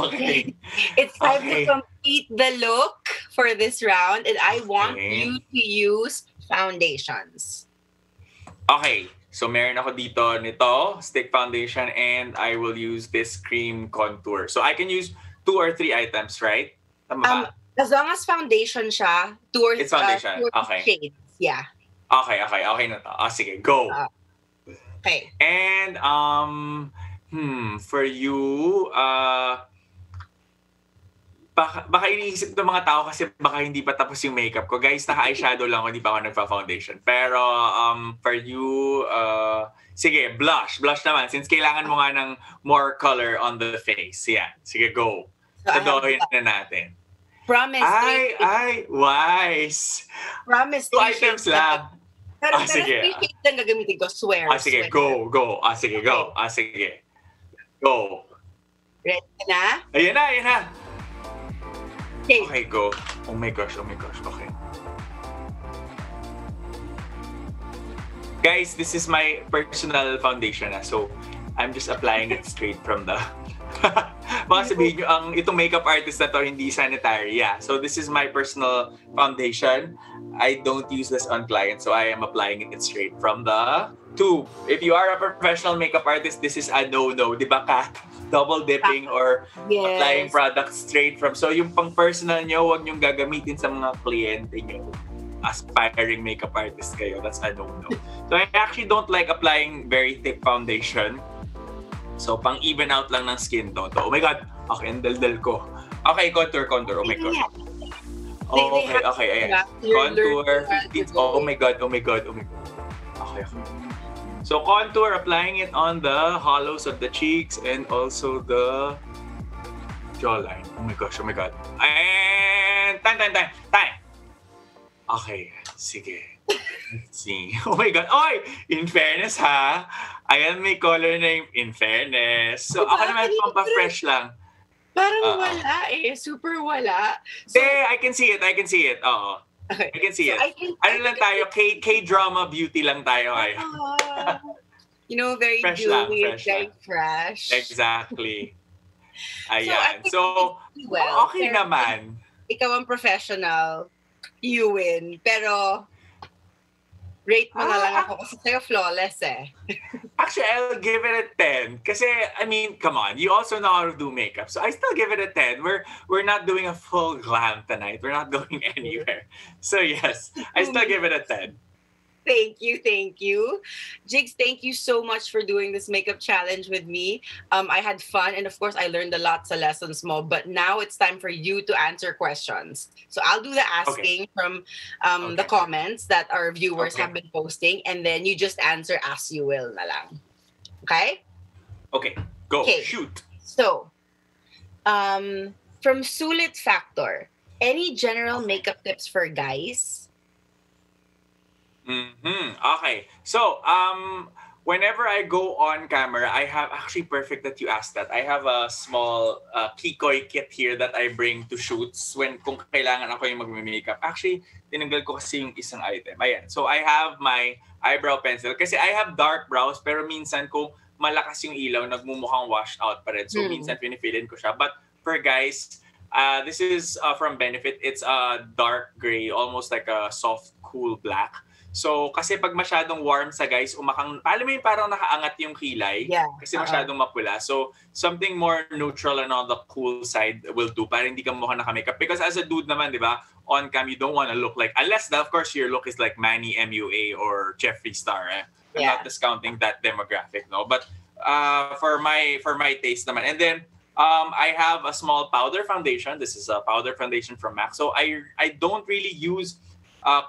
A: okay.
B: It's time to complete the look for this round, and I want you to use foundations.
A: Okay, so meron ako dito nito, stick foundation, and I will use this cream contour. So I can use 2 or 3 items, right? Tama ba?
B: As long as foundation siya, 2 or 3 shades. Yeah.
A: Okay na to. Sige, go.
B: Okay.
A: And for you, baka iniisip ng mga tao kasi baka hindi pa tapos yung makeup ko. Guys, naka-eyeshadow lang ako, hindi pa ako nagpa-foundation. Pero for you, sige, blush. Blush naman since kailangan mo nga ng more color on the face. Yan. Sige, go. Sadohin na natin.
B: Promise.
A: Ay, wise.
B: Promise.
A: 2 items lang.
B: Pero sige. 3 shades lang gagamitin ko, swear.
A: Sige, go. Sige, go. Sige. Go.
B: Ready na?
A: Ayan na.
B: Okay.
A: Okay, go. Oh my gosh. Okay. Guys, this is my personal foundation na. So, I'm just applying it straight from the... Baka sabihin nyo, itong makeup artist na to hindi sanitary. Yeah. So, this is my personal foundation. I don't use this on clients, so I am applying it straight from the tube. If you are a professional makeup artist, this is a no-no. Di ba ka? Double dipping or applying products straight from. So, yung pang personal nyo, huwag nyong gagamitin sa mga kliyente nyo. Aspiring makeup artist kayo, that's a no-no. So, I actually don't like applying very thick foundation. So, pang even out lang ng skin tone to. Oh my God! Okay, ang daldal ko. Okay, contour. Oh my God. Okay, ayan. Contour, 15. Oh my God. Okay. So, contour, applying it on the hollows of the cheeks and also the jawline. Oh my gosh. And time. Okay, sige. Let's see. Oh my God. Oy! In fairness ha. Ayan, may color name. In fairness. So, ako naman pampa-fresh lang.
B: Parang wala eh. Super wala. So,
A: I can see it. Oo. Okay. I can see it. Lang tayo? K-drama beauty lang tayo ngayon.
B: Very fresh dewy, very fresh.
A: Exactly. Ayan. So okay naman.
B: Ikaw ang professional. You win. Pero, rate mo na lang ako kasi sa'yo flawless eh.
A: Actually, I'll give it a 10. Kasi, I mean, come on. You also know how to do makeup. So, I still give it a 10. We're not doing a full glam tonight. We're not going anywhere. So, yes. I still give it a 10.
B: Thank you. Jigs, thank you so much for doing this makeup challenge with me. I had fun, and of course, I learned lots of lessons more. But now it's time for you to answer questions. So I'll do the asking from the comments that our viewers have been posting, and then you just answer as you will na lang. Okay?
A: Okay, go. Shoot.
B: So, from Sulit Factor, any general makeup tips for guys?
A: Okay. So, whenever I go on camera, I have actually perfect that you asked that. I have a small Kikoy kit here that I bring to shoots kung kailangan ako yung mag-makeup. Actually, tinanggal ko kasi yung isang item. Ayan. So, I have my eyebrow pencil kasi I have dark brows pero minsan kung malakas yung ilaw, nagmumukhang washed out pa rin. So, minsan pinifillin ko siya. But for guys, this is from Benefit. It's a dark gray, almost like a soft, cool black. So, kasi pag masyadong warm sa guys, alam mo yung parang nakaangat yung kilay
B: Yeah.
A: kasi masyadong mapula. So, something more neutral and on the cool side will do para hindi ka mukhang naka-makeup. Because as a dude naman, di ba, on cam, you don't want to look like, unless, of course, your look is like Manny MUA or Jeffree Star. I'm not discounting that demographic, no? But for my taste naman. And then, I have a small powder foundation. This is a powder foundation from MAC. So I don't really use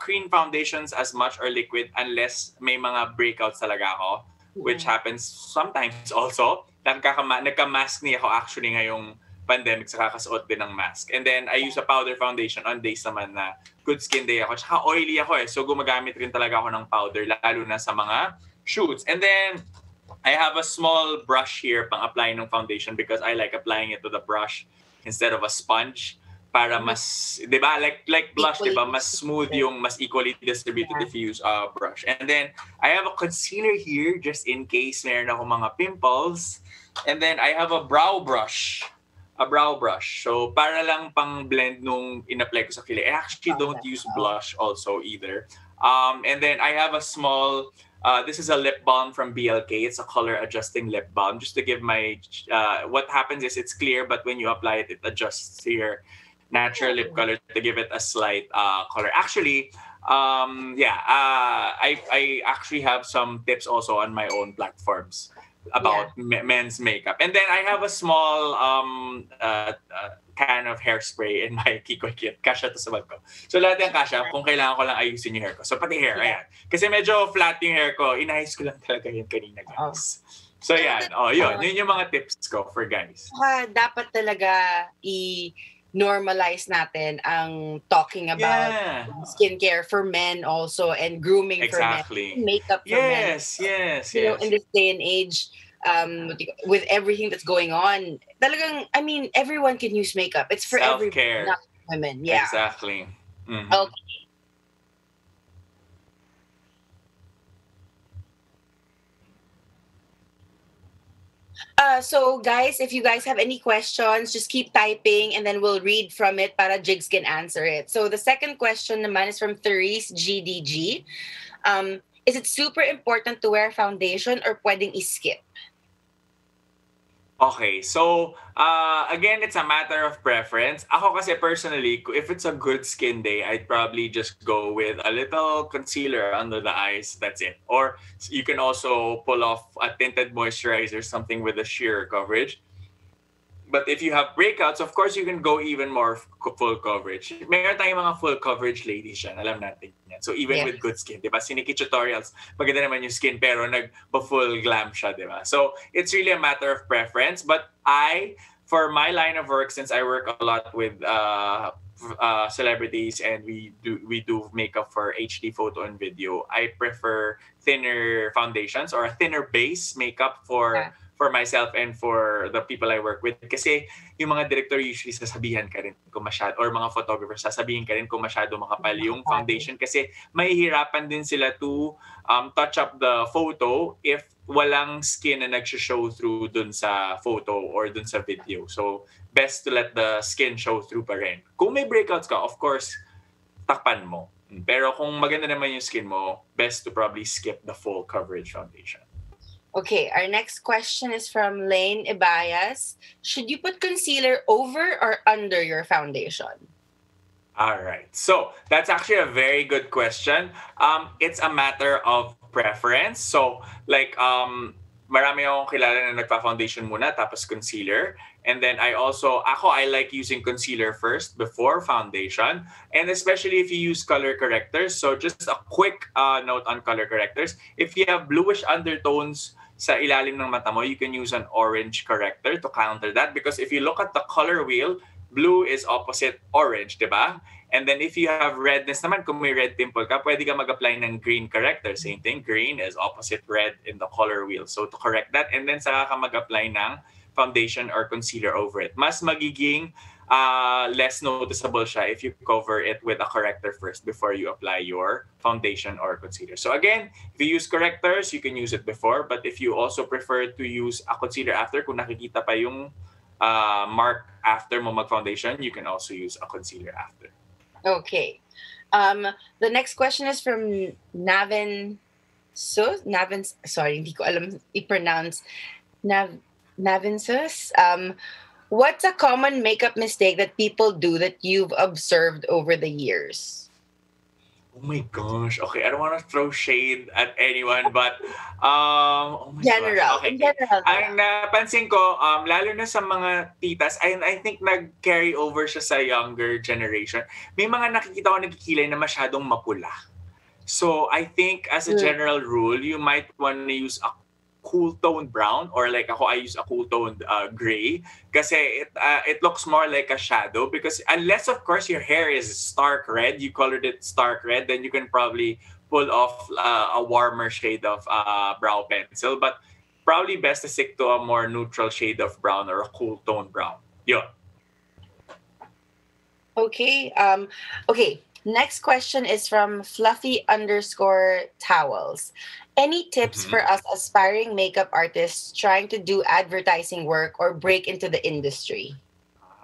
A: cream foundations as much or liquid unless may mga breakouts talaga ako, which happens sometimes also. Nagka-mask niya ako actually ngayong pandemic sa kakasuot din ng mask. And then I use a powder foundation on days naman na good skin day ako. Tsaka oily ako So gumagamit rin talaga ako ng powder lalo na sa mga shoots. And then I have a small brush here pang apply ng foundation because I like applying it to the brush instead of a sponge para mas, di ba, like blush, di ba, mas smooth yung, mas equally distributed if you use a brush. And then, I have a concealer here just in case meron ako mga pimples. And then, I have a brow brush. So, para lang pang blend nung in-apply ko sa kilay. I actually don't use blush also either. And then, I have a small... this is a lip balm from BLK. It's a color adjusting lip balm. Just to give my... what happens is it's clear, but when you apply it, it adjusts to your natural lip color to give it a slight color. Actually, I actually have some tips also on my own platforms about men's makeup. And then I have a small can of hairspray in my Kiko kit. Kasha to sa bag ko. So lahat yung kasha, kung kailangan ko lang ayusin yung hair ko. So pati hair, ayan. Kasi medyo flat yung hair ko. Inayos ko lang talaga yun kanina, guys. So yan. Yun yung mga tips ko for guys.
B: Dapat talaga normalize natin ang talking about skincare for men also and grooming for men, makeup for men.
A: Yes.
B: You know, in this day and age, with everything that's going on, talagang, I mean, everyone can use makeup. It's for everyone, not women. Yeah.
A: Exactly. Mm-hmm.
B: Okay. So guys, if you guys have any questions, just keep typing and then we'll read from it para Jigs can answer it. So the second question naman is from Therese GDG. Is it super important to wear foundation or pwedeng i-skip?
A: Okay, so again, it's a matter of preference. Ako kasi personally, if it's a good skin day, I'd probably just go with a little concealer under the eyes. That's it. Or you can also pull off a tinted moisturizer, something with a sheer coverage. But if you have breakouts, of course, you can go even more full coverage. Meron tayong mga full coverage ladies yan. Alam natin yan. So even with good skin, di ba? Siniki tutorials, maganda naman yung skin pero nag-full glam siya, di ba? So it's really a matter of preference. But for my line of work, since I work a lot with celebrities and we do makeup for HD photo and video, I prefer thinner foundations or a thinner base makeup for myself and for the people I work with. Kasi yung mga director usually sasabihan ka rin kung masyado, or mga photographers sasabihin ka rin kung masyado makapal yung foundation kasi mahihirapan din sila to touch up the photo if walang skin na nag-show through dun sa photo or dun sa video. So, best to let the skin show through pa rin. Kung may breakouts ka, of course, takpan mo. Pero kung maganda naman yung skin mo, best to probably skip the full coverage foundation.
B: Okay, our next question is from Lane Ibayas. Should you put concealer over or under your foundation?
A: All right. So, that's actually a very good question. It's a matter of preference. So, like, marami akong kilala na nagpa-foundation muna tapos concealer. And then I like using concealer first before foundation. And especially if you use color correctors. So, just a quick note on color correctors. If you have bluish undertones sa ilalim ng mata mo, you can use an orange corrector to counter that. Because if you look at the color wheel, blue is opposite orange, di ba? And then if you have redness naman, kung may red pimple ka, pwede ka mag-apply ng green corrector. Same thing, green is opposite red in the color wheel. So to correct that, and then saka ka mag-apply ng foundation or concealer over it. Mas magiging less noticeable siya if you cover it with a corrector first before you apply your foundation or concealer. So again, if you use correctors, you can use it before. But if you also prefer to use a concealer after, kung nakikita pa yung mark after mo mag-foundation, you can also use a concealer after.
B: Okay. Um, the next question is from Navin. Sorry, hindi ko alam i-pronounce. Nav, Navinsus. What's a common makeup mistake that people do that you've observed over the years?
A: Oh my gosh. Okay, I don't want to throw shade at anyone, but oh my gosh.
B: General.
A: Okay,
B: In
A: okay.
B: general na
A: Ang
B: lang.
A: napansin ko, lalo na sa mga titas, I think nag-carry over siya sa younger generation. May mga nakikita ko nagkikilay na masyadong mapula. So I think as a
B: Mm.
A: general rule, you might want to use a cool toned brown, or like ako, I use a cool toned gray, kasi it looks more like a shadow, because unless of course your hair is stark red, you colored it stark red, then you can probably pull off a warmer shade of brow pencil, but probably best to stick to a more neutral shade of brown or a cool toned brown. Yeah.
B: Okay. Okay. Next question is from Fluffy underscore towels. Any tips
A: Mm-hmm.
B: for us aspiring makeup artists trying to do advertising work or break into the industry?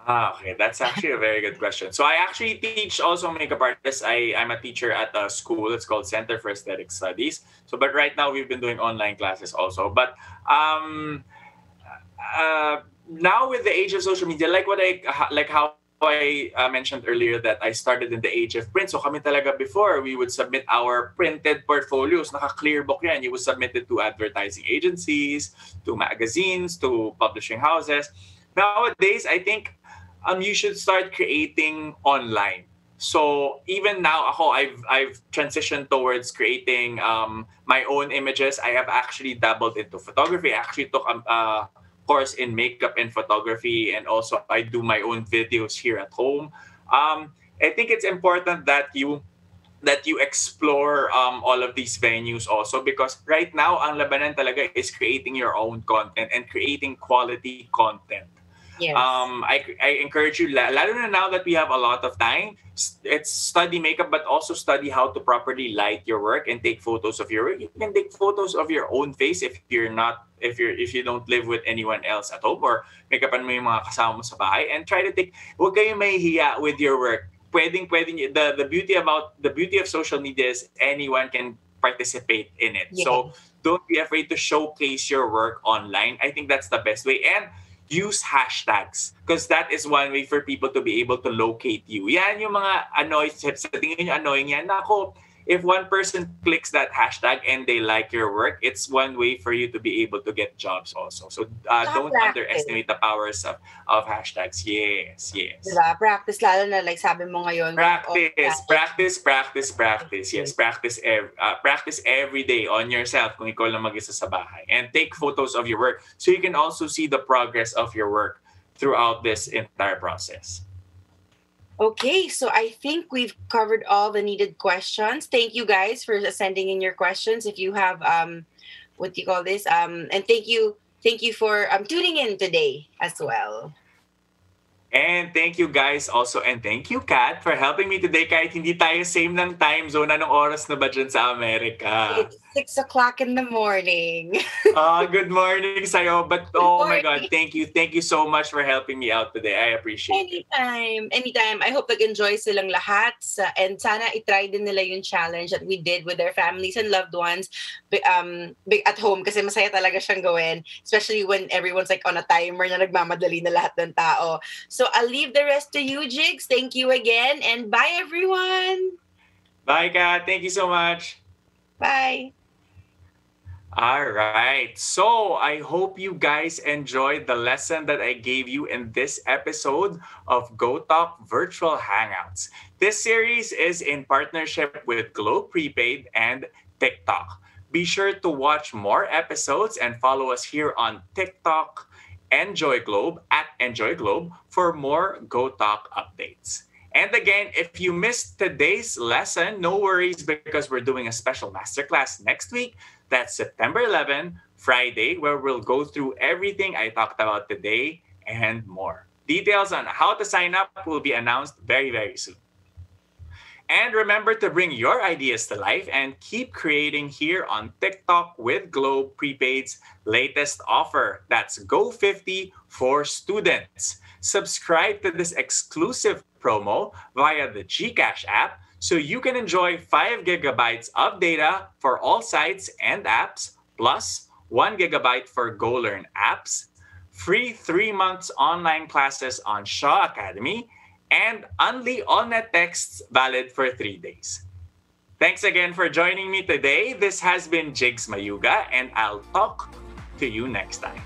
A: Okay. That's actually a very good question. So I actually teach also makeup artists. I'm a teacher at a school. It's called Center for Aesthetic Studies. So, but right now we've been doing online classes also. But now with the age of social media, like how I mentioned earlier that I started in the age of print. So kami talaga before, we would submit our printed portfolios. Naka-clear book yan. You would submit it to advertising agencies, to magazines, to publishing houses. Nowadays, I think you should start creating online. So even now, I've transitioned towards creating my own images. I have actually dabbled into photography. I actually took a course in makeup and photography, and also I do my own videos here at home. I think it's important that you explore all of these venues also, because right now ang labanan talaga is creating your own content and creating quality content.
B: Yes.
A: I encourage you, lalo na now that we have a lot of time, it's study makeup, but also study how to properly light your work and take photos of your work. You can take photos of your own face if you don't live with anyone else at home, or makeupan mo yung mga kasama mo sa bahay, and try to take, huwag kayong mahihiya with your work. Pwedeng the beauty of social media is anyone can participate in it. So
B: Yes.
A: don't be afraid to showcase your work online. I think that's the best way. And use hashtags, because that is one way for people to be able to locate you. Yan yung mga sa tingin nyo annoying yan. Nako, if one person clicks that hashtag and they like your work, it's one way for you to be able to get jobs also. So
B: Saka
A: don't
B: practice.
A: underestimate the powers of hashtags. Yes, yes.
B: Diba? Practice lalo na like sabi mo ngayon with all
A: Practice, practice, practice, practice. Yes,
B: the
A: practice every day on yourself kung ikaw lang mag-isa sa bahay. And take photos of your work so you can also see the progress of your work throughout this entire process.
B: Okay, so I think we've covered all the needed questions. Thank you guys for sending in your questions. If you have what do you call this? And thank you for tuning in today as well.
A: And thank you guys also, and thank you Kat for helping me today kahit hindi tayo same ng time zone. Anong oras na ba dyan sa Amerika?
B: It's 6 o'clock in the morning.
A: Good morning sa'yo. But
B: Good
A: oh my God,
B: morning.
A: thank you. Thank you so much for helping me out today. I appreciate it.
B: Anytime. Anytime. I hope nag-enjoy silang lahat. And sana itry din nila yung challenge that we did with their families and loved ones at home, kasi masaya talaga siyang gawin. Especially when everyone's like on a timer na nagmamadali na lahat ng tao. So I'll leave the rest to you, Jigs. Thank you again. And bye, everyone.
A: Bye Kat. Thank you so much.
B: Bye.
A: All right. So I hope you guys enjoyed the lesson that I gave you in this episode of GoTok Virtual Hangouts. This series is in partnership with Globe Prepaid and TikTok. Be sure to watch more episodes and follow us here on TikTok, Enjoy Globe at Enjoy Globe for more GoTok updates. And again, if you missed today's lesson, no worries, because we're doing a special masterclass next week. That's September 11, Friday, where we'll go through everything I talked about today and more. Details on how to sign up will be announced very, very soon. And remember to bring your ideas to life and keep creating here on TikTok with Globe Prepaid's latest offer. That's Go 50 for students. Subscribe to this exclusive promo via the GCash app so you can enjoy 5 gigabytes of data for all sites and apps, plus 1 gigabyte for GoLearn apps, free 3 months online classes on Shaw Academy, and only all-net texts valid for 3 days. Thanks again for joining me today. This has been Jigs Mayuga, and I'll talk to you next time.